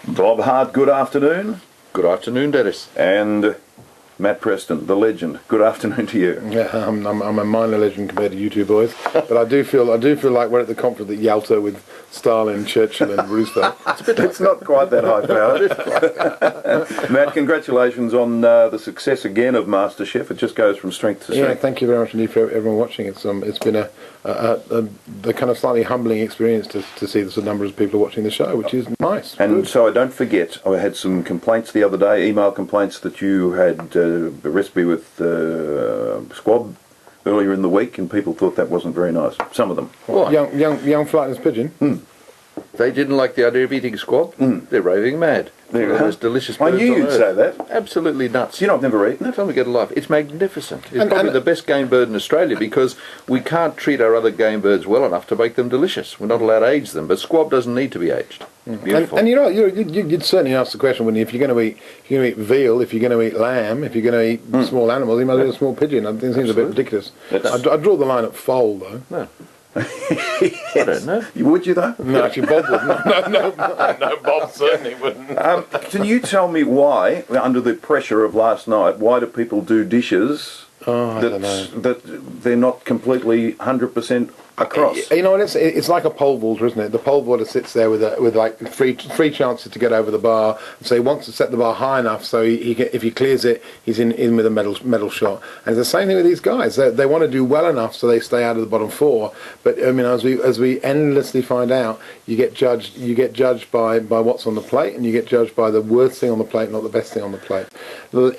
Bob Hart, good afternoon. Good afternoon, Denis. And Matt Preston, the legend. Good afternoon to you. Yeah, I'm a minor legend compared to you two boys, but I do feel like we're at the conference at Yalta with Stalin, Churchill, and Roosevelt. It's not quite that high powered. Matt, congratulations on the success again of Masterchef. It just goes from strength to strength. Yeah, thank you very much indeed for everyone watching. It's been a kind of slightly humbling experience to see the number of people watching the show, which is nice. And good. so I don't forget, I had some complaints the other day, email complaints that you had a recipe with squab earlier in the week, and people thought that wasn't very nice. Some of them. What? Young flightless pigeon. They didn't like the idea of eating squab. They're raving mad. They're the most delicious birds I knew on you'd earth. say that. Absolutely nuts. You know, I've never eaten it. Tell me, get a life. It's magnificent. It's probably the best game bird in Australia because we can't treat our other game birds well enough to make them delicious. We're not allowed to age them, but squab doesn't need to be aged. Beautiful. And you know, you'd certainly ask the question, wouldn't you? If you're going to eat veal, if you're going to eat lamb, if you're going to eat small animals, you might eat a small pigeon. I think it seems a bit ridiculous. I draw the line at foal, though. No. I don't know. Would you, though? No, actually, Bob wouldn't. No, Bob certainly wouldn't. Can you tell me why, under the pressure of last night, why do people do dishes I don't know. that they're not completely 100% across? You know, it's like a pole vaulter, isn't it? The pole vaulter sits there with like three chances to get over the bar, so he wants to set the bar high enough so if he clears it, he's in with a medal shot. And it's the same thing with these guys. They want to do well enough so they stay out of the bottom four. But I mean, as we endlessly find out, you get judged by what's on the plate, and you get judged by the worst thing on the plate, not the best thing on the plate.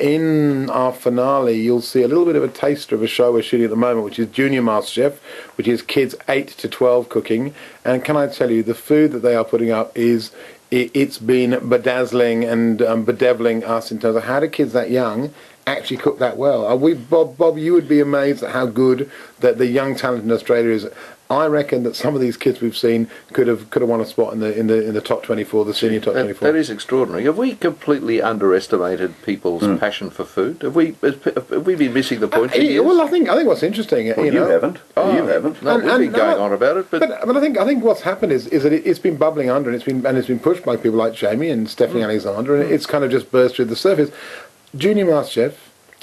In our finale, you'll see a little bit of a taster of a show we're shooting at the moment, which is Junior Masterchef, which is kids 8 to 12 cooking. And can I tell you, the food that they are putting up it's been bedazzling and bedeviling us in terms of how do kids that young actually cook that well. Bob, you would be amazed at how good that the young talent in Australia is. I reckon that some of these kids we've seen could have won a spot in the top 24, the senior top 24. That is extraordinary. Have we completely underestimated people's passion for food? Have we been missing the point for years? Well, I think what's interesting. You haven't. You haven't. No, we've been going on about it, but I think what's happened is that it's been bubbling under, and it's been pushed by people like Jamie and Stephanie Alexander, and it's kind of just burst through the surface. Junior Masterchef,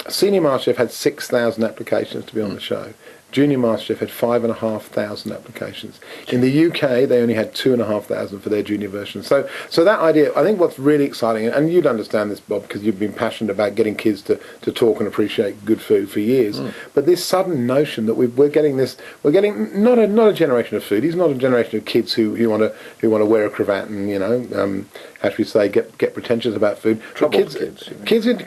Senior Masterchef had 6,000 applications to be on the show. Junior Masterchef had 5,500 applications. In the UK, they only had 2,500 for their junior version. So that idea, I think what's really exciting, and you'd understand this, Bob, because you've been passionate about getting kids to talk and appreciate good food for years. But this sudden notion that we're getting not a generation of foodies, not a generation of kids who want to wear a cravat and how should we say, get pretentious about food. Troubled kids.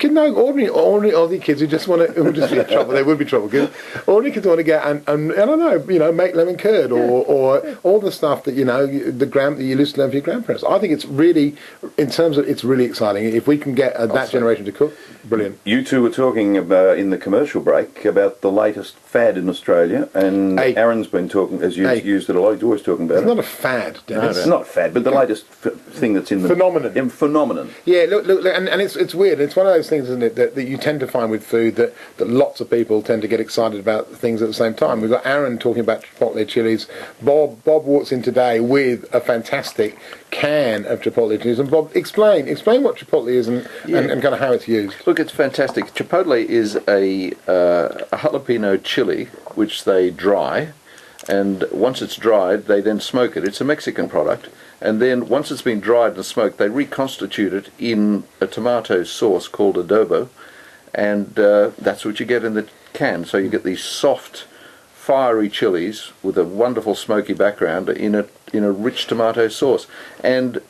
No, ordinary Aussie kids who just want to just be in trouble. They would be trouble kids. Ordinary kids want to get and I don't know, make lemon curd or all the stuff that that you used to learn for your grandparents. I think it's really, in terms of, it's really exciting if we can get that generation to cook. Brilliant. You two were talking about in the commercial break about the latest fad in Australia, and Aaron's been talking, as you've used it a lot. He's always talking about it. It's not a fad, Dennis. It's not a fad, but the latest thing that's in the phenomenon. Phenomenon. Yeah, look, and it's weird. It's one of those things, isn't it, that you tend to find with food that lots of people tend to get excited about things at the same time. We've got Aaron talking about Chipotle chilies. Bob walks in today with a fantastic can of Chipotle chilies. And Bob, explain what Chipotle is and kind of how it's used. Look, it's fantastic. Chipotle is a jalapeno chili which they dry, and once it's dried, they then smoke it. It's a Mexican product. And then once it's been dried and smoked, they reconstitute it in a tomato sauce called adobo, and that's what you get in the can. So you get these soft, fiery chilies with a wonderful smoky background in a rich tomato sauce. And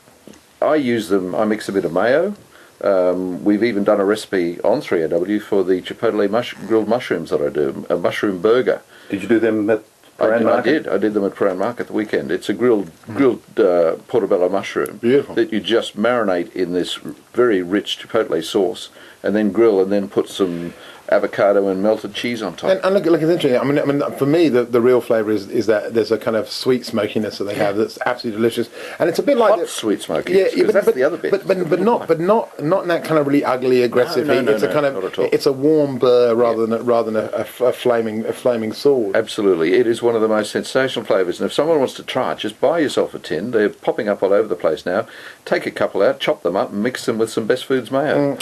I use them. I mix a bit of mayo. We've even done a recipe on 3AW for the Chipotle grilled mushrooms that I do, a mushroom burger. Did you do them at I did them at Prahran Market the weekend. It's a grilled portobello mushroom. Beautiful. That you just marinate in this very rich chipotle sauce, and then grill, and then put some avocado and melted cheese on top. And look, it's interesting. I mean, for me, the real flavour is that there's a kind of sweet smokiness that they have that's absolutely delicious, and it's a bit like Hot sweet smokiness. yeah, That's the other bit. but not in that kind of really ugly, aggressive No, heat. no, It's a no, kind not at all. of it's a warm burr rather than a flaming sword. Absolutely. It is one of the most sensational flavours. And if someone wants to try it, just buy yourself a tin. They're popping up all over the place now. Take a couple out, chop them up, and mix them with some Best Foods mayo.